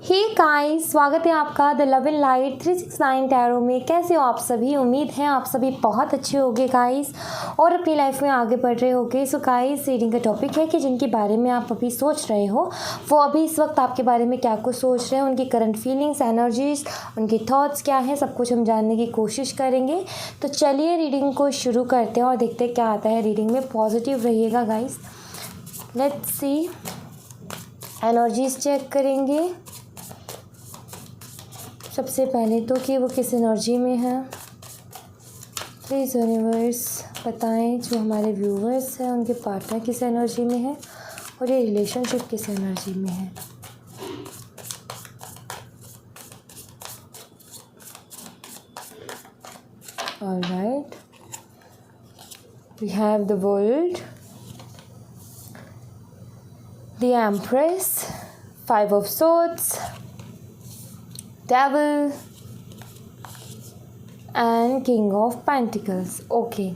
Hey guys, स्वागत है आपका the love in light 369 tarot में। कैसे हो आप सभी? उम्मीद है आप सभी बहुत अच्छे होंगे गाइस और अपनी लाइफ में आगे बढ़ रहे होंगे। सो गाइस, रीडिंग का टॉपिक है कि जिनके बारे में आप अभी सोच रहे हो वो अभी इस वक्त आपके बारे में क्या कुछ सोच रहे हैं, उनकी करंट फीलिंग्स, एनर्जीज, उनकी थॉट्स क्या हैं, सब कुछ हम जानने की कोशिश करेंगे। तो चलिए रीडिंग को शुरू करते हैं और देखते हैं क्या आता है रीडिंग में। पॉजिटिव रहिएगा guys. Let's see, energies check करेंगे सबसे पहले तो कि वो किस एनर्जी में है। प्लीज़ यूनिवर्स बताएं जो हमारे व्यूवर्स हैं उनके पार्टनर किस एनर्जी में है और ये रिलेशनशिप किस एनर्जी में है। Alright, we have the world, the empress, 5 of swords, Devil and King of Pentacles। Okay,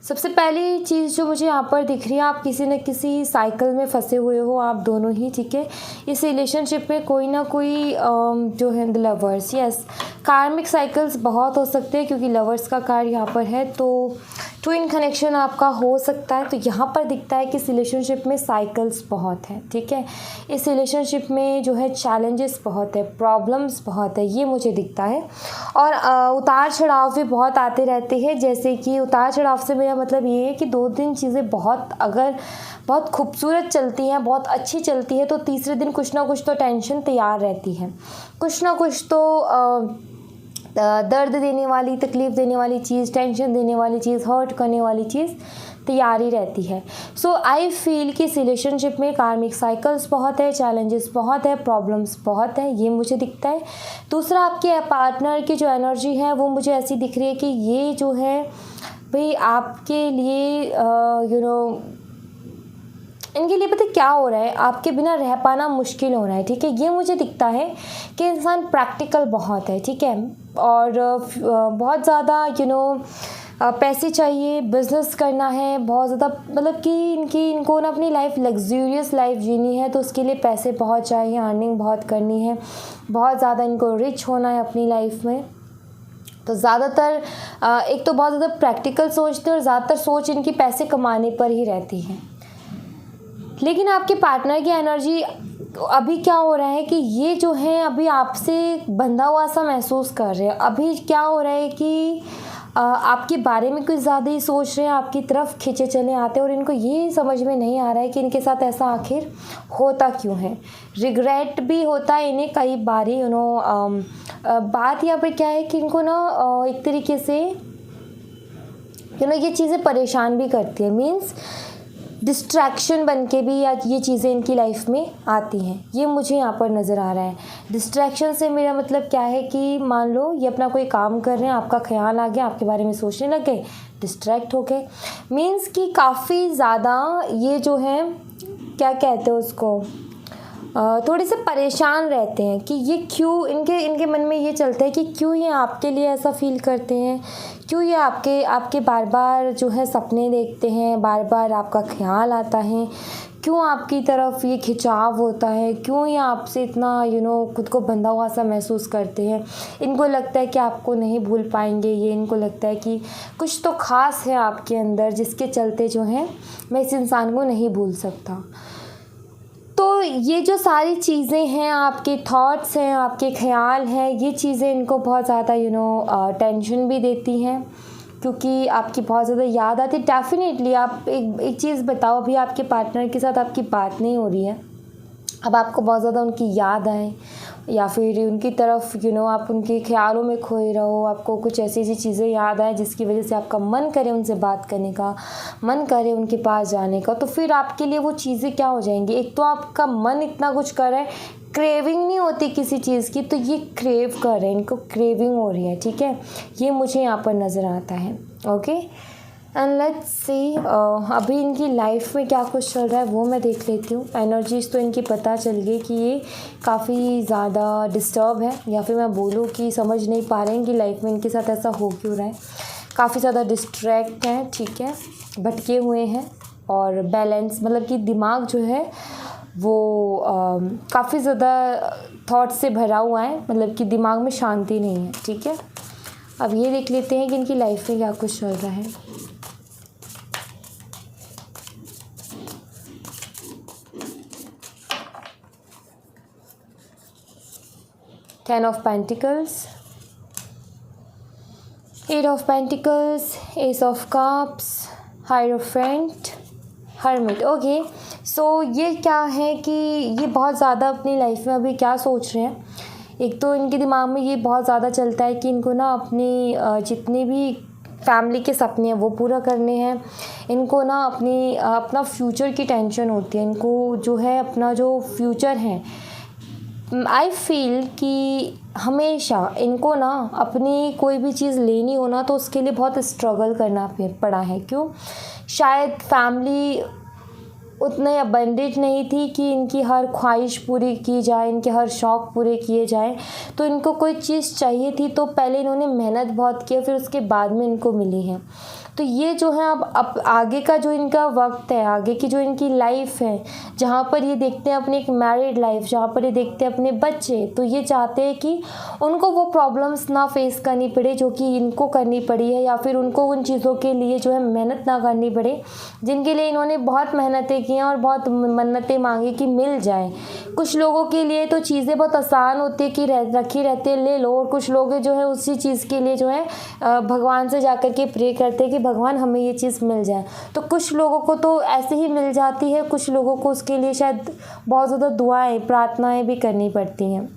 सबसे पहली चीज़ जो मुझे यहाँ पर दिख रही है, आप किसी न किसी साइकिल में फंसे हुए हो, आप दोनों ही, ठीक है। इस रिलेशनशिप में कोई ना कोई जो है लवर्स, यस, कार्मिक साइकिल्स बहुत हो सकते हैं क्योंकि लवर्स का कार्ड यहाँ पर है, तो ट्विन कनेक्शन आपका हो सकता है। तो यहाँ पर दिखता है कि इस रिलेशनशिप में साइकिल्स बहुत हैं, ठीक है। इस रिलेशनशिप में जो है चैलेंजेस बहुत है, प्रॉब्लम्स बहुत है, ये मुझे दिखता है। और उतार चढ़ाव भी बहुत आते रहते हैं। जैसे कि उतार चढ़ाव से मेरा मतलब ये है कि 2 दिन चीज़ें बहुत खूबसूरत चलती हैं, बहुत अच्छी चलती है, तो तीसरे दिन कुछ ना कुछ तो टेंशन तैयार रहती है, कुछ ना कुछ तो दर्द देने वाली, तकलीफ़ देने वाली चीज़, टेंशन देने वाली चीज़, हर्ट करने वाली चीज़ तैयारी रहती है। सो आई फील कि इस रिलेशनशिप में कार्मिक साइकिल्स बहुत है, चैलेंजेस बहुत है, प्रॉब्लम्स बहुत है, ये मुझे दिखता है। दूसरा, आपके पार्टनर की जो एनर्जी है वो मुझे ऐसी दिख रही है कि ये जो है भाई आपके लिए इनके लिए पता क्या हो रहा है, आपके बिना रह पाना मुश्किल हो रहा है, ठीक है। ये मुझे दिखता है कि इंसान प्रैक्टिकल बहुत है, ठीक है, और बहुत ज़्यादा पैसे चाहिए, बिज़नेस करना है बहुत ज़्यादा, मतलब कि इनको ना अपनी लाइफ लग्जूरियस लाइफ जीनी है, तो उसके लिए पैसे बहुत चाहिए, अर्निंग बहुत करनी है, बहुत ज़्यादा इनको रिच होना है अपनी लाइफ में। तो ज़्यादातर एक तो बहुत ज़्यादा प्रैक्टिकल सोचते हैं और ज़्यादातर सोच इनकी पैसे कमाने पर ही रहती है। लेकिन आपके पार्टनर की एनर्जी अभी क्या हो रहा है कि ये जो है अभी आपसे बंधा हुआ सा महसूस कर रहे हैं। अभी क्या हो रहा है कि आपके बारे में कुछ ज़्यादा ही सोच रहे हैं, आपकी तरफ खींचे चले आते हैं और इनको ये समझ में नहीं आ रहा है कि इनके साथ ऐसा आखिर होता क्यों है। रिग्रेट भी होता है इन्हें कई बारी, बात यहाँ पे क्या है कि इनको ना एक तरीके से ये चीज़ें परेशान भी करती है, मीन्स डिस्ट्रैक्शन बन के भी या ये चीज़ें इनकी लाइफ में आती हैं, ये मुझे यहाँ पर नज़र आ रहा है। डिस्ट्रैक्शन से मेरा मतलब क्या है कि मान लो ये अपना कोई काम कर रहे हैं, आपका ख्याल आ गया, आपके बारे में सोचने लग गए, डिस्ट्रैक्ट हो गए, मीन्स कि काफ़ी ज़्यादा ये जो है क्या कहते हैं उसको, थोड़े से परेशान रहते हैं कि ये क्यों, इनके मन में ये चलता है कि क्यों ये आपके लिए ऐसा फील करते हैं, क्यों ये आपके बार बार जो है सपने देखते हैं, बार बार आपका ख्याल आता है, क्यों आपकी तरफ ये खिंचाव होता है, क्यों ये आपसे इतना खुद को बंधा हुआ सा महसूस करते हैं। इनको लगता है कि आपको नहीं भूल पाएंगे, ये इनको लगता है कि कुछ तो ख़ास है आपके अंदर जिसके चलते जो है मैं इस इंसान को नहीं भूल सकता। तो ये जो सारी चीज़ें हैं, आपके थॉट्स हैं, आपके ख्याल हैं, ये चीज़ें इनको बहुत ज़्यादा टेंशन भी देती हैं क्योंकि आपकी बहुत ज़्यादा याद आती है। डेफिनेटली आप एक चीज़ बताओ, अभी आपके पार्टनर के साथ आपकी बात नहीं हो रही है, अब आपको बहुत ज़्यादा उनकी याद आए या फिर उनकी तरफ आप उनके ख्यालों में खोए रहो, आपको कुछ ऐसी चीज़ें याद आए जिसकी वजह से आपका मन करे उनसे बात करने का, मन करे उनके पास जाने का, तो फिर आपके लिए वो चीज़ें क्या हो जाएंगी। एक तो आपका मन इतना कुछ कर रहा है, क्रेविंग नहीं होती किसी चीज़ की, तो ये क्रेव कर रहे हैं, इनको क्रेविंग हो रही है, ठीक है, ये मुझे यहाँ पर नज़र आता है। ओके, एंड लेट्स सी अभी इनकी लाइफ में क्या कुछ चल रहा है वो मैं देख लेती हूँ। एनर्जीज तो इनकी पता चल गई कि ये काफ़ी ज़्यादा डिस्टर्ब है, या फिर मैं बोलूँ कि समझ नहीं पा रहे हैं कि लाइफ में इनके साथ ऐसा हो क्यों रहा है। काफ़ी ज़्यादा डिस्ट्रैक्ट हैं, ठीक है, भटके हुए हैं और बैलेंस, मतलब कि दिमाग जो है वो काफ़ी ज़्यादा थॉट से भरा हुआ है, मतलब कि दिमाग में शांति नहीं है। ठीक है, अब ये देख लेते हैं कि इनकी लाइफ में क्या कुछ चल रहा है। Ten of Pentacles, Eight of Pentacles, Ace of Cups, Hierophant, Hermit। Okay, so ये क्या है कि ये बहुत ज़्यादा अपनी लाइफ में अभी क्या सोच रहे हैं। एक तो इनके दिमाग में ये बहुत ज़्यादा चलता है कि इनको ना अपनी जितनी भी फैमिली के सपने हैं वो पूरा करने हैं। इनको ना अपना फ्यूचर की टेंशन होती है। इनको जो है अपना जो फ्यूचर है, आई फील कि हमेशा इनको ना अपनी कोई भी चीज़ लेनी हो ना तो उसके लिए बहुत स्ट्रगल करना पड़ा है। क्यों? शायद फैमिली उतने अबंडेंट नहीं थी कि इनकी हर ख्वाहिश पूरी की जाए, इनके हर शौक़ पूरे किए जाए। तो इनको कोई चीज़ चाहिए थी तो पहले इन्होंने मेहनत बहुत की, फिर उसके बाद में इनको मिली है। तो ये जो है अब आगे का जो इनका वक्त है, आगे की जो इनकी लाइफ है, जहाँ पर ये देखते हैं अपनी एक मैरिड लाइफ, जहाँ पर ये देखते हैं अपने बच्चे, तो ये चाहते हैं कि उनको वो प्रॉब्लम्स ना फेस करनी पड़े जो कि इनको करनी पड़ी है, या फिर उनको उन चीज़ों के लिए जो है मेहनत ना करनी पड़े जिनके लिए इन्होंने बहुत मेहनतें की हैं और बहुत मन्नतें मांगी कि मिल जाए। कुछ लोगों के लिए तो चीज़ें बहुत आसान होती है कि रखी रहती है, ले लो, और कुछ लोग जो है उसी चीज़ के लिए जो है भगवान से जाकर के प्रे करते हैं कि भगवान हमें ये चीज़ मिल जाए। तो कुछ लोगों को तो ऐसे ही मिल जाती है, कुछ लोगों को उसके लिए शायद बहुत ज़्यादा दुआएं प्रार्थनाएं भी करनी पड़ती हैं।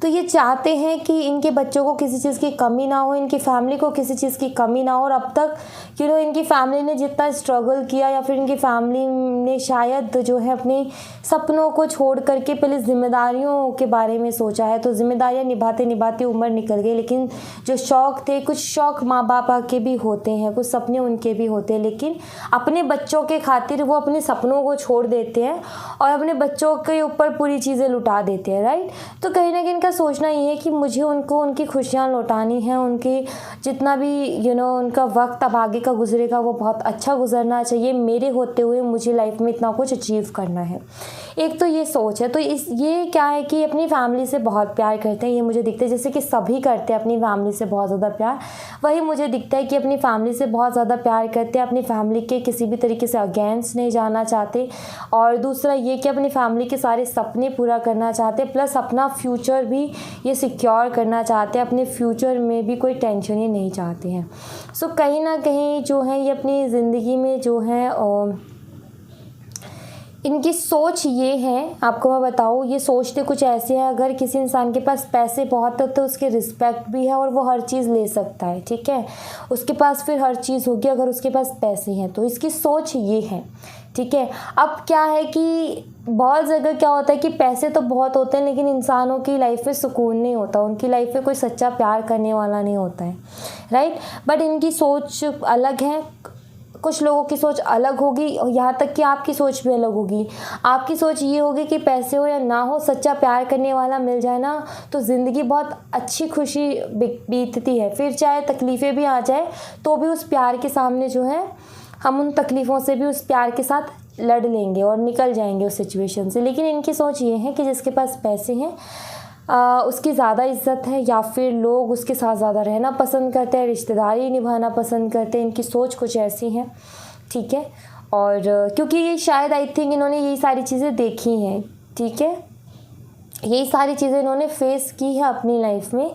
तो ये चाहते हैं कि इनके बच्चों को किसी चीज़ की कमी ना हो, इनकी फैमिली को किसी चीज़ की कमी ना हो। और अब तक इनकी फैमिली ने जितना स्ट्रगल किया, या फिर इनकी फैमिली ने शायद जो है अपने सपनों को छोड़ करके पहले जिम्मेदारियों के बारे में सोचा है। तो जिम्मेदारियां निभाते निभाते उम्र निकल गई, लेकिन जो शौक़ थे, कुछ शौक़ माँ बाप के भी होते हैं, कुछ सपने उनके भी होते हैं, लेकिन अपने बच्चों के खातिर वो अपने सपनों को छोड़ देते हैं और अपने बच्चों के ऊपर पूरी चीज़ें लुटा देते हैं, राइट। तो कहीं ना कहीं इनका सोचना ये है कि मुझे उनको उनकी खुशियाँ लौटानी है, उनकी जितना भी उनका वक्त अब आगे का गुजरेगा वो बहुत अच्छा गुजरना चाहिए। मेरे होते हुए मुझे लाइफ में इतना कुछ अचीव करना है, एक तो ये सोच है। तो ये क्या है कि अपनी फैमिली से बहुत प्यार करते हैं, ये मुझे दिखता है, जैसे कि सभी करते हैं अपनी फैमिली से बहुत ज़्यादा प्यार, वही मुझे दिखता है कि अपनी फैमिली से बहुत ज़्यादा प्यार करते हैं, अपनी फैमिली के किसी भी तरीके से अगेंस्ट नहीं जाना चाहते। और दूसरा ये कि अपनी फैमिली के सारे सपने पूरा करना चाहते हैं, प्लस अपना फ्यूचर भी ये सिक्योर करना चाहते हैं, अपने फ्यूचर में भी कोई टेंशन ही नहीं चाहते हैं। सो कहीं ना कहीं जो है ये अपनी ज़िंदगी में जो है इनकी सोच ये है, आपको मैं बताऊँ, ये सोचते कुछ ऐसे हैं, अगर किसी इंसान के पास पैसे बहुत है तो उसकी रिस्पेक्ट भी है और वो हर चीज़ ले सकता है, ठीक है, उसके पास फिर हर चीज़ होगी अगर उसके पास पैसे हैं। तो इसकी सोच ये है, ठीक है। अब क्या है कि बहुत जगह क्या होता है कि पैसे तो बहुत होते हैं लेकिन इंसानों की लाइफ में सुकून नहीं होता, उनकी लाइफ में कोई सच्चा प्यार करने वाला नहीं होता है, राइट। बट इनकी सोच अलग है, कुछ लोगों की सोच अलग होगी, यहाँ तक कि आपकी सोच भी अलग होगी। आपकी सोच ये होगी कि पैसे हो या ना हो, सच्चा प्यार करने वाला मिल जाए ना तो ज़िंदगी बहुत अच्छी खुशी बीतती है। फिर चाहे तकलीफ़ें भी आ जाए तो भी उस प्यार के सामने जो है हम उन तकलीफ़ों से भी उस प्यार के साथ लड़ लेंगे और निकल जाएंगे उस सिचुएशन से। लेकिन इनकी सोच ये है कि जिसके पास पैसे हैं उसकी ज़्यादा इज्जत है, या फिर लोग उसके साथ ज़्यादा रहना पसंद करते हैं, रिश्तेदारी निभाना पसंद करते हैं। इनकी सोच कुछ ऐसी है, ठीक है। और क्योंकि ये शायद आई थिंक इन्होंने यही सारी चीज़ें देखी हैं, ठीक है, यही सारी चीज़ें इन्होंने फेस की है अपनी लाइफ में,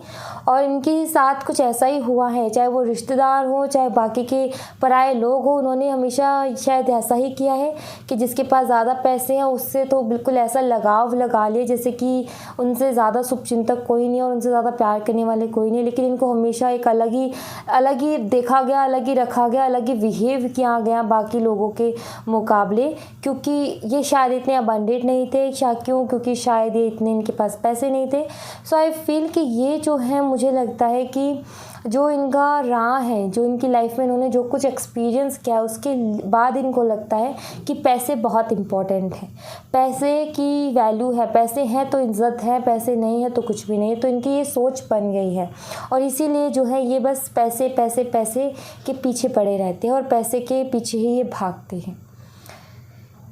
और इनके साथ कुछ ऐसा ही हुआ है, चाहे वो रिश्तेदार हो चाहे बाकी के पराए लोग हो, उन्होंने हमेशा शायद ऐसा ही किया है कि जिसके पास ज़्यादा पैसे हैं उससे तो बिल्कुल ऐसा लगाव लगा लिए जैसे कि उनसे ज़्यादा शुभचिंतक कोई नहीं और उनसे ज़्यादा प्यार करने वाले कोई नहीं। लेकिन इनको हमेशा एक अलग ही देखा गया, अलग ही रखा गया, अलग ही बिहेव किया गया बाकी लोगों के मुकाबले, क्योंकि ये शायद इतने अबंडेंट नहीं थे। क्योंकि शायद ये इतने इनके पास पैसे नहीं थे। सो आई फील कि ये जो है, मुझे लगता है कि जो इनका रहा है, जो इनकी लाइफ में इन्होंने जो कुछ एक्सपीरियंस किया उसके बाद इनको लगता है कि पैसे बहुत इम्पॉर्टेंट हैं, पैसे की वैल्यू है, पैसे हैं तो इज्जत है, पैसे नहीं है तो कुछ भी नहीं है। तो इनकी ये सोच बन गई है और इसीलिए जो है ये बस पैसे पैसे पैसे के पीछे पड़े रहते हैं और पैसे के पीछे ही ये भागते हैं,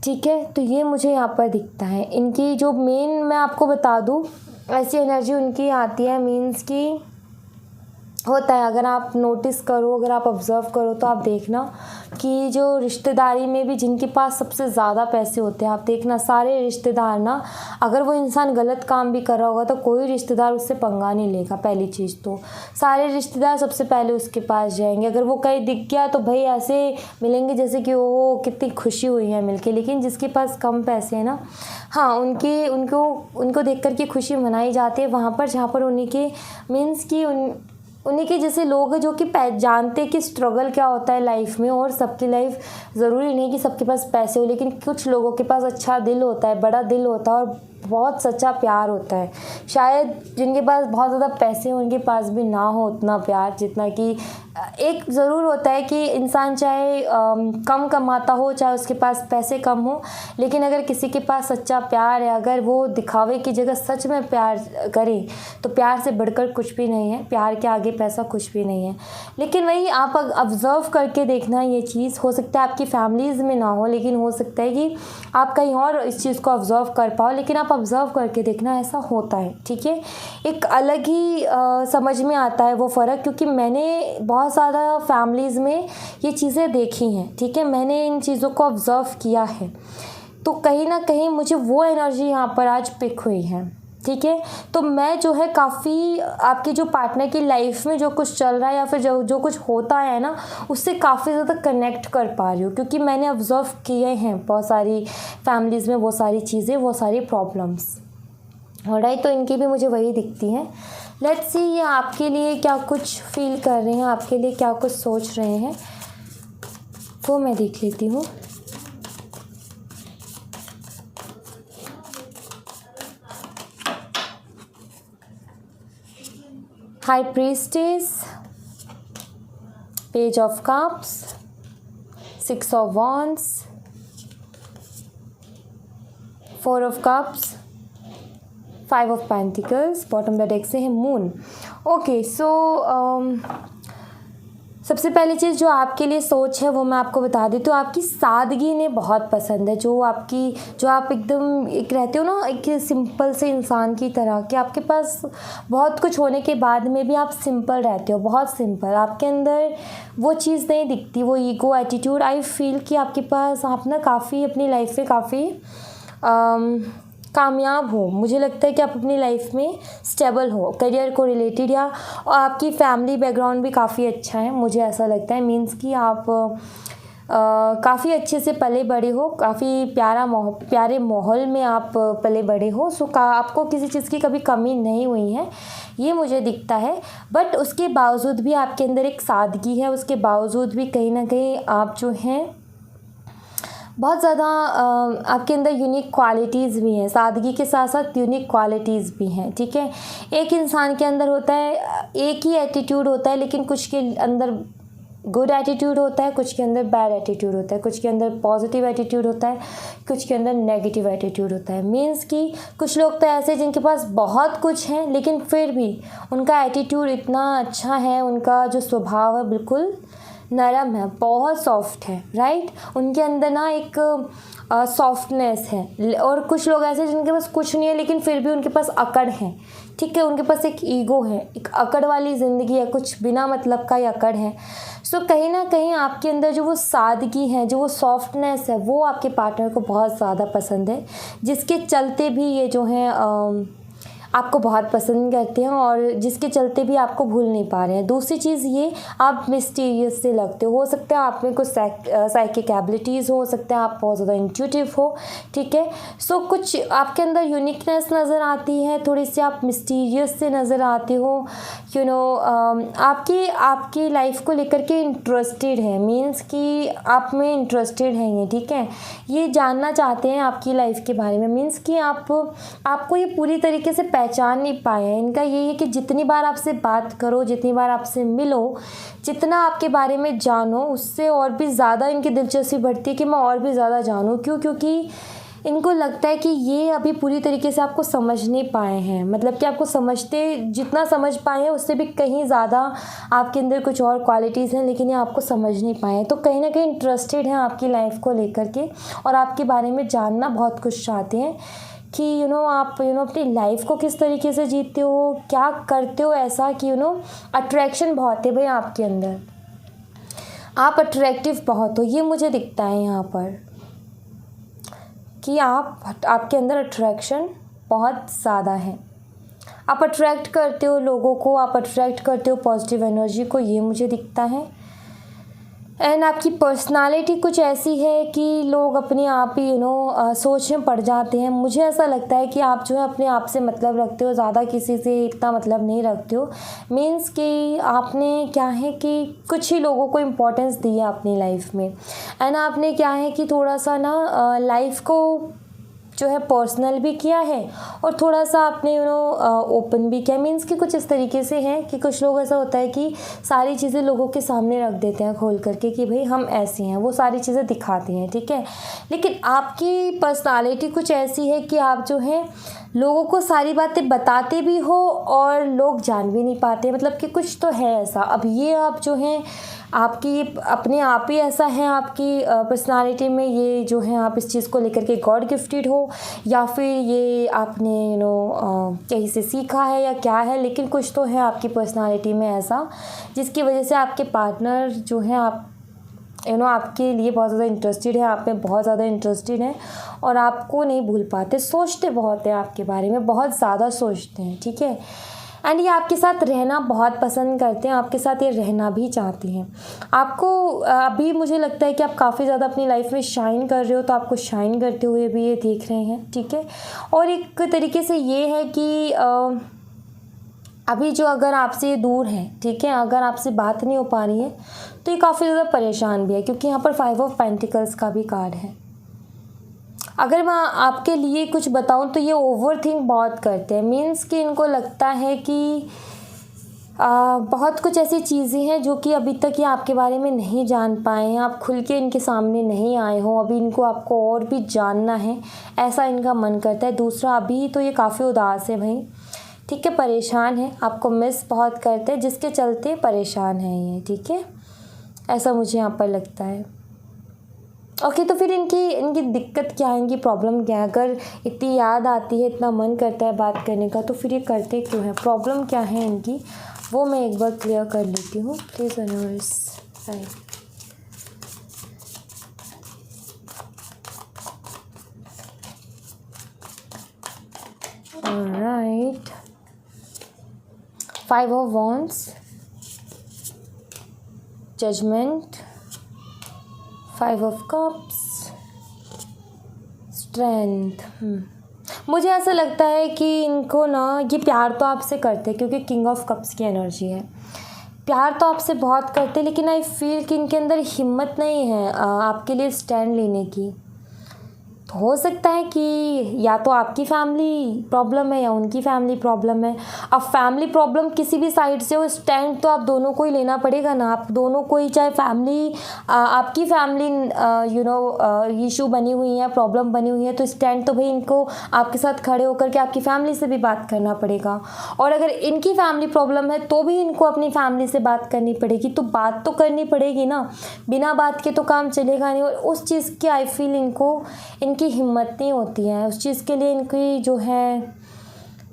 ठीक है, तो ये मुझे यहाँ पर दिखता है। इनकी जो मेन मैं आपको बता दूँ, ऐसी एनर्जी उनकी आती है, मीन्स कि होता है, अगर आप नोटिस करो, अगर आप ऑब्ज़र्व करो तो आप देखना कि जो रिश्तेदारी में भी जिनके पास सबसे ज़्यादा पैसे होते हैं, आप देखना सारे रिश्तेदार ना, अगर वो इंसान गलत काम भी कर रहा होगा तो कोई रिश्तेदार उससे पंगा नहीं लेगा। पहली चीज़ तो सारे रिश्तेदार सबसे पहले उसके पास जाएंगे। अगर वो कहीं दिख गया तो भाई ऐसे मिलेंगे जैसे कि वो कितनी खुशी हुई है मिलके। लेकिन जिसके पास कम पैसे हैं ना, हाँ, उनको देख कर के खुशी मनाई जाती है वहाँ पर जहाँ पर उन्हीं के मीन्स कि उन्हीं के जैसे लोग हैं जो कि जानते हैं कि स्ट्रगल क्या होता है लाइफ में। और सबकी लाइफ ज़रूरी नहीं कि सबके पास पैसे हो, लेकिन कुछ लोगों के पास अच्छा दिल होता है, बड़ा दिल होता है और बहुत सच्चा प्यार होता है। शायद जिनके पास बहुत ज़्यादा पैसे हो उनके पास भी ना हो उतना प्यार, जितना कि एक ज़रूर होता है कि इंसान चाहे कम कमाता हो, चाहे उसके पास पैसे कम हो, लेकिन अगर किसी के पास सच्चा प्यार है, अगर वो दिखावे की जगह सच में प्यार करे, तो प्यार से बढ़कर कुछ भी नहीं है। प्यार के आगे पैसा कुछ भी नहीं है। लेकिन वही आप ऑब्ज़र्व करके देखना, ये चीज़ हो सकता है आपकी फैमिलीज़ में ना हो, लेकिन हो सकता है कि आप कहीं और इस चीज़ को ऑब्ज़र्व कर पाओ। लेकिन आप ऑब्ज़र्व करके देखना, ऐसा होता है। ठीक है, एक अलग ही समझ में आता है वो फ़र्क, क्योंकि मैंने बहुत ज़्यादा फैमिलीज़ में ये चीज़ें देखी हैं। ठीक है, मैंने इन चीज़ों को ऑब्ज़र्व किया है, तो कहीं ना कहीं मुझे वो एनर्जी यहाँ पर आज पिक हुई है। ठीक है, तो मैं जो है काफ़ी आपकी जो पार्टनर की लाइफ में जो कुछ चल रहा है या फिर जो कुछ होता है ना, उससे काफ़ी ज़्यादा कनेक्ट कर पा रही हूँ, क्योंकि मैंने ऑब्ज़र्व किए हैं बहुत सारी फैमिलीज़ में वो सारी चीज़ें, वो सारी प्रॉब्लम्स। ऑलराइट, तो इनकी भी मुझे वही दिखती हैं। लेट्स सी ये आपके लिए क्या कुछ फील कर रहे हैं, आपके लिए क्या कुछ सोच रहे हैं, वो मैं देख लेती हूँ। High priestess, page of cups, 6 of wands, 4 of cups, 5 of pentacles, bottom the deck से है मून। ओके, सो सबसे पहली चीज़ जो आपके लिए सोच है वो मैं आपको बता देती हूँ। आपकी सादगी इन्हें बहुत पसंद है, जो आप एकदम एक रहते हो ना, एक सिंपल से इंसान की तरह, कि आपके पास बहुत कुछ होने के बाद में भी आप सिंपल रहते हो, बहुत सिंपल। आपके अंदर वो चीज़ नहीं दिखती, वो ईगो एटीट्यूड। आई फील कि आपके पास आप ना काफ़ी अपनी लाइफ में काफ़ी कामयाब हो। मुझे लगता है कि आप अपनी लाइफ में स्टेबल हो, करियर को रिलेटेड, या और आपकी फैमिली बैकग्राउंड भी काफ़ी अच्छा है, मुझे ऐसा लगता है। मीन्स कि आप काफ़ी अच्छे से पले बड़े हो, काफ़ी प्यारे माहौल में आप पले बड़े हो। सो आपको किसी चीज़ की कभी कमी नहीं हुई है, ये मुझे दिखता है। बट उसके बावजूद भी आपके अंदर एक सादगी है, उसके बावजूद भी कहीं ना कहीं आप जो हैं बहुत ज़्यादा आपके अंदर यूनिक क्वालिटीज़ भी हैं। सादगी के साथ साथ यूनिक क्वालिटीज़ भी हैं। ठीक है, एक इंसान के अंदर होता है एक ही एटीट्यूड होता है, लेकिन कुछ के अंदर गुड एटीट्यूड होता है, कुछ के अंदर बैड एटीट्यूड होता है, कुछ के अंदर पॉजिटिव एटीट्यूड होता है, कुछ के अंदर नेगेटिव एटीट्यूड होता है। मीन्स कि कुछ लोग तो ऐसे जिनके पास बहुत कुछ है, लेकिन फिर भी उनका एटीट्यूड इतना अच्छा है, उनका जो स्वभाव है बिल्कुल नरम है, बहुत सॉफ्ट है। राइट, उनके अंदर ना एक सॉफ्टनेस है। और कुछ लोग ऐसे जिनके पास कुछ नहीं है, लेकिन फिर भी उनके पास अकड़ है। ठीक है, उनके पास एक ईगो है, एक अकड़ वाली ज़िंदगी है, कुछ बिना मतलब का ही अकड़ है। सो कहीं ना कहीं आपके अंदर जो वो सादगी है, जो वो सॉफ्टनेस है, वो आपके पार्टनर को बहुत ज़्यादा पसंद है, जिसके चलते भी ये जो है आपको बहुत पसंद करते हैं और जिसके चलते भी आपको भूल नहीं पा रहे हैं। दूसरी चीज़ ये, आप मिस्टीरियस से लगते हो सकता है आप में कुछ साइकिक एबिलिटीज़ हो सकता है आप बहुत ज़्यादा इंट्यूटिव हो। ठीक है, सो कुछ आपके अंदर यूनिकनेस नज़र आती है, थोड़ी सी आप मिस्टीरियस से नज़र आते हो। आपकी लाइफ को लेकर के इंटरेस्टेड है, मीन्स कि आप में इंटरेस्टेड हैं ये। ठीक है, ये जानना चाहते हैं आपकी लाइफ के बारे में। मीन्स कि आपको ये पूरी तरीके से पहचान नहीं पाए हैं। इनका ये है कि जितनी बार आपसे बात करो, जितनी बार आपसे मिलो, जितना आपके बारे में जानो, उससे और भी ज़्यादा इनकी दिलचस्पी बढ़ती है कि मैं और भी ज़्यादा जानूँ। क्योंकि इनको लगता है कि ये अभी पूरी तरीके से आपको समझ नहीं पाए हैं, मतलब कि आपको समझते जितना समझ पाए हैं उससे भी कहीं ज़्यादा आपके अंदर कुछ और क्वालिटीज़ हैं, लेकिन ये आपको समझ नहीं पाए हैं। तो कहीं ना कहीं इंटरेस्टेड हैं आपकी लाइफ को लेकर के और आपके बारे में जानना बहुत कुछ चाहते हैं कि आप अपनी लाइफ को किस तरीके से जीते हो, क्या करते हो ऐसा कि अट्रैक्शन बहुत है भाई आपके अंदर, आप अट्रैक्टिव बहुत हो, ये मुझे दिखता है यहाँ पर कि आपके अंदर अट्रैक्शन बहुत ज़्यादा है। आप अट्रैक्ट करते हो लोगों को, आप अट्रैक्ट करते हो पॉजिटिव एनर्जी को, ये मुझे दिखता है। एंड आपकी पर्सनालिटी कुछ ऐसी है कि लोग अपने आप ही सोच में पड़ जाते हैं। मुझे ऐसा लगता है कि आप जो है अपने आप से मतलब रखते हो, ज़्यादा किसी से इतना मतलब नहीं रखते हो। मीन्स कि आपने क्या है कि कुछ ही लोगों को इम्पोर्टेंस दी है अपनी लाइफ में। एंड आपने क्या है कि थोड़ा सा लाइफ को जो है पर्सनल भी किया है और थोड़ा सा आपने ओपन भी किया। मीन्स कि कुछ इस तरीके से है कि कुछ लोग ऐसा होता है कि सारी चीज़ें लोगों के सामने रख देते हैं खोल करके कि भाई हम ऐसे हैं, वो सारी चीज़ें दिखाते हैं, ठीक है। लेकिन आपकी पर्सनालिटी कुछ ऐसी है कि आप जो है लोगों को सारी बातें बताते भी हो और लोग जान भी नहीं पाते, मतलब कि कुछ तो है ऐसा। अब ये आप जो हैं आपकी अपने आप ही ऐसा है आपकी पर्सनालिटी में, ये जो है आप इस चीज़ को लेकर के गॉड गिफ्टेड हो या फिर ये आपने कहीं से सीखा है या क्या है, लेकिन कुछ तो है आपकी पर्सनालिटी में ऐसा जिसकी वजह से आपके पार्टनर जो है आपके लिए बहुत ज़्यादा इंटरेस्टेड है, आप में बहुत ज़्यादा इंटरेस्टेड हैं और आपको नहीं भूल पाते, सोचते बहुत हैं आपके बारे में, बहुत ज़्यादा सोचते हैं, ठीक है। एंड ये आपके साथ रहना बहुत पसंद करते हैं, आपके साथ ये रहना भी चाहते हैं। आपको अभी मुझे लगता है कि आप काफ़ी ज़्यादा अपनी लाइफ में शाइन कर रहे हो, तो आपको शाइन करते हुए भी ये देख रहे हैं, ठीक है। और एक तरीके से ये है कि अभी जो अगर आपसे दूर हैं, ठीक है, अगर आपसे बात नहीं हो पा रही है तो ये काफ़ी ज़्यादा परेशान भी है, क्योंकि यहाँ पर 5 ऑफ पेंटिकल्स का भी कार्ड है। अगर मैं आपके लिए कुछ बताऊं तो ये ओवर थिंक बहुत करते हैं। मीन्स कि इनको लगता है कि बहुत कुछ ऐसी चीज़ें हैं जो कि अभी तक ये आपके बारे में नहीं जान पाए हैं, आप खुल के इनके सामने नहीं आए हो, अभी इनको आपको और भी जानना है, ऐसा इनका मन करता है। दूसरा, अभी तो ये काफ़ी उदास है भाई, ठीक है, परेशान है, आपको मिस बहुत करते हैं, जिसके चलते परेशान है ये, ठीक है, ऐसा मुझे यहाँ पर लगता है। ओके, तो फिर इनकी दिक्कत क्या है, इनकी प्रॉब्लम क्या है? अगर इतनी याद आती है, इतना मन करता है बात करने का, तो फिर ये करते क्यों है, प्रॉब्लम क्या है इनकी, वो मैं एक बार क्लियर कर लेती हूँ please. Universe right, alright, 5 of wands, judgment, 5 of cups, strength. मुझे ऐसा लगता है कि इनको ये प्यार तो आपसे करते हैं, क्योंकि किंग ऑफ कप्स की एनर्जी है, प्यार तो आपसे बहुत करते हैं, लेकिन आई फील कि इनके अंदर हिम्मत नहीं है आपके लिए स्टैंड लेने की। तो हो सकता है कि या तो आपकी फैमिली प्रॉब्लम है या उनकी फैमिली प्रॉब्लम है। अब फैमिली प्रॉब्लम किसी भी साइड से हो, स्टैंड तो आप दोनों को ही लेना पड़ेगा ना, आप दोनों को ही, चाहे फैमिली आपकी फैमिली इशू बनी हुई है, प्रॉब्लम बनी हुई है, तो स्टैंड तो भाई इनको आपके साथ खड़े होकर के आपकी फैमिली से भी बात करना पड़ेगा। और अगर इनकी फैमिली प्रॉब्लम है तो भी इनको अपनी फैमिली से बात करनी पड़ेगी, तो बात तो करनी पड़ेगी ना, बिना बात के तो काम चलेगा नहीं। और उस चीज़ की आई फील इनकी हिम्मत नहीं होती है, उस चीज़ के लिए इनकी जो है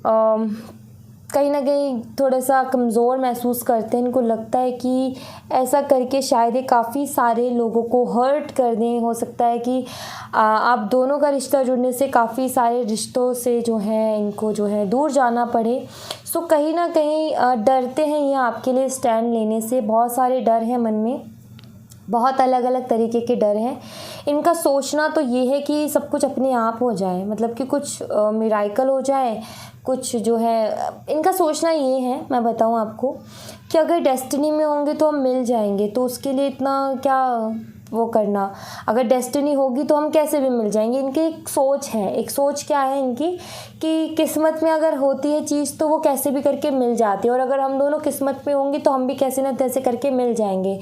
कहीं ना कहीं थोड़ा सा कमज़ोर महसूस करते हैं। इनको लगता है कि ऐसा करके शायद ये काफ़ी सारे लोगों को हर्ट कर दें। हो सकता है कि आप दोनों का रिश्ता जुड़ने से काफ़ी सारे रिश्तों से जो है इनको जो है दूर जाना पड़े। सो कहीं ना कहीं डरते हैं ये आपके लिए स्टैंड लेने से, बहुत सारे डर हैं मन में, बहुत अलग अलग तरीके के डर हैं। इनका सोचना तो ये है कि सब कुछ अपने आप हो जाए, मतलब कि कुछ मिराइकल हो जाए, कुछ जो है इनका सोचना ये है, मैं बताऊं आपको, कि अगर डेस्टिनी में होंगे तो हम मिल जाएंगे, तो उसके लिए इतना क्या वो करना, अगर डेस्टिनी होगी तो हम कैसे भी मिल जाएंगे। इनकी एक सोच है, एक सोच क्या है इनकी कि किस्मत में अगर होती है चीज़ तो वो कैसे भी करके मिल जाती है, और अगर हम दोनों किस्मत में होंगे तो हम भी कैसे ना तैसे करके मिल जाएंगे।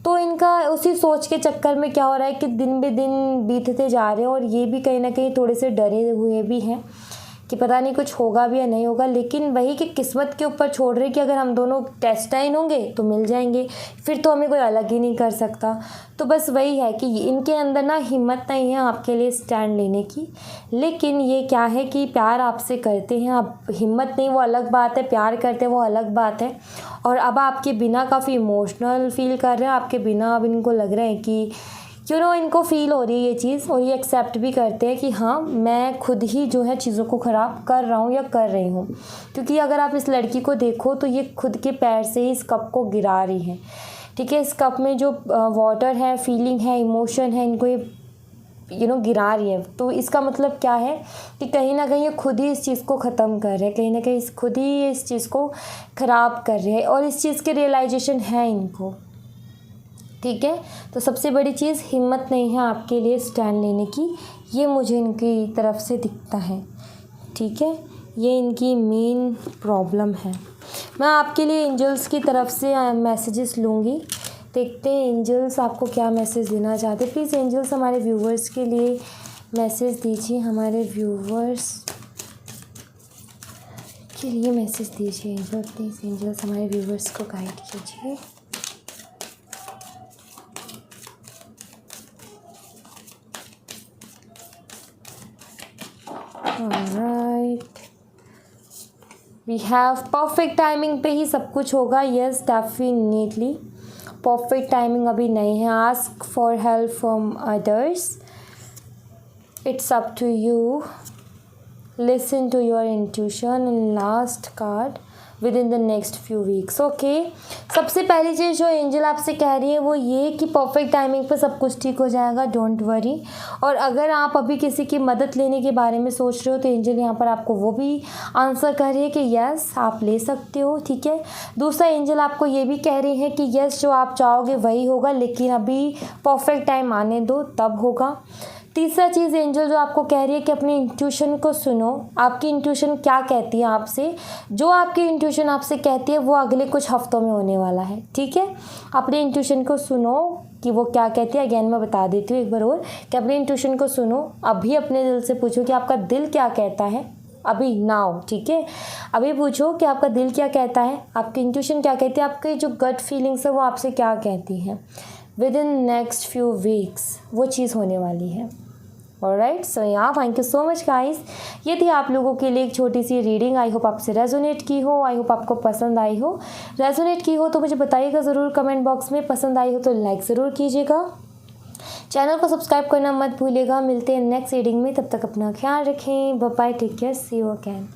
तो इनका उसी सोच के चक्कर में क्या हो रहा है कि दिन बे दिन बीतते जा रहे हैं, और ये भी कहीं ना कहीं थोड़े से डरे हुए भी हैं कि पता नहीं कुछ होगा भी या नहीं होगा। लेकिन वही कि किस्मत के ऊपर छोड़ रहे कि अगर हम दोनों डेस्टाइन होंगे तो मिल जाएंगे, फिर तो हमें कोई अलग ही नहीं कर सकता। तो बस वही है कि इनके अंदर ना हिम्मत नहीं है आपके लिए स्टैंड लेने की। लेकिन ये क्या है कि प्यार आपसे करते हैं, अब हिम्मत नहीं वो अलग बात है, प्यार करते हैं वो अलग बात है। और अब आपके बिना काफ़ी इमोशनल फील कर रहे हैं, आपके बिना अब इनको लग रहा है कि इनको फील हो रही है ये चीज़, और ये एक्सेप्ट भी करते हैं कि हाँ मैं खुद ही जो है चीज़ों को ख़राब कर रहा हूँ या कर रही हूँ। क्योंकि अगर आप इस लड़की को देखो तो ये खुद के पैर से ही इस कप को गिरा रही है, ठीक है। इस कप में जो वाटर है, फीलिंग है, इमोशन है, इनको ये गिरा रही है। तो इसका मतलब क्या है कि कहीं ना कहीं ये खुद ही इस चीज़ को ख़त्म कर रहे हैं, कहीं ना कहीं खुद ही इस चीज़ को ख़राब कर रहे हैं, और इस चीज़ के रियलाइजेशन है इनको, ठीक है। तो सबसे बड़ी चीज़ हिम्मत नहीं है आपके लिए स्टैंड लेने की, ये मुझे इनकी तरफ से दिखता है, ठीक है। ये इनकी मेन प्रॉब्लम है। मैं आपके लिए एंजल्स की तरफ से मैसेजेस लूँगी, देखते हैं एंजल्स आपको क्या मैसेज देना चाहते हैं। प्लीज़ एंजल्स हमारे व्यूवर्स के लिए मैसेज दीजिए, हमारे व्यूवर्स के लिए मैसेज दीजिए एंजल, प्लीज़ एंजल्स हमारे व्यूवर्स को गाइड कीजिए। Alright, we have perfect timing पे ही सब कुछ होगा। यस डेफिनेटली परफेक्ट टाइमिंग अभी नहीं है। Ask for help from others, it's up to you, listen to your intuition. And last card, within the next few weeks. Okay, सबसे पहली चीज़ जो एंजल आपसे कह रही है वो ये कि परफेक्ट टाइमिंग पे सब कुछ ठीक हो जाएगा, डोंट वरी। और अगर आप अभी किसी की मदद लेने के बारे में सोच रहे हो तो एंजल यहाँ पर आपको वो भी आंसर कर रही है कि यस आप ले सकते हो, ठीक है। दूसरा एंजल आपको ये भी कह रही है कि यस जो आप चाहोगे वही होगा, लेकिन अभी परफेक्ट टाइम आने दो तब होगा। तीसरा चीज़ एंजल जो आपको कह रही है कि अपनी इंट्यूशन को सुनो, आपकी इंट्यूशन क्या कहती है आपसे, जो आपकी इंट्यूशन आपसे कहती है वो अगले कुछ हफ्तों में होने वाला है, ठीक है। अपनी इंट्यूशन को सुनो कि वो क्या कहती है। अगेन मैं बता देती हूँ एक बार और कि अपनी इंट्यूशन को सुनो, अभी अपने दिल से पूछो कि आपका दिल क्या कहता है, अभी नाउ, ठीक है। अभी पूछो कि आपका दिल क्या कहता है, आपकी इंट्यूशन क्या कहती है, आपकी जो गट फीलिंग्स है वो आपसे क्या कहती है। With in next few weeks वो चीज़ होने वाली है। ऑलराइट, सो या thank you so much guys. ये थी आप लोगों के लिए एक छोटी सी रीडिंग। आई होप आपसे रेजोनेट की हो, आई होप आपको पसंद आई हो। रेजोनेट की हो तो मुझे बताइएगा ज़रूर कमेंट बॉक्स में, पसंद आई हो तो लाइक ज़रूर कीजिएगा, चैनल को सब्सक्राइब करना मत भूलिएगा। मिलते हैं नेक्स्ट रीडिंग में, तब तक अपना ख्याल रखें, bye bye, take care, see you again.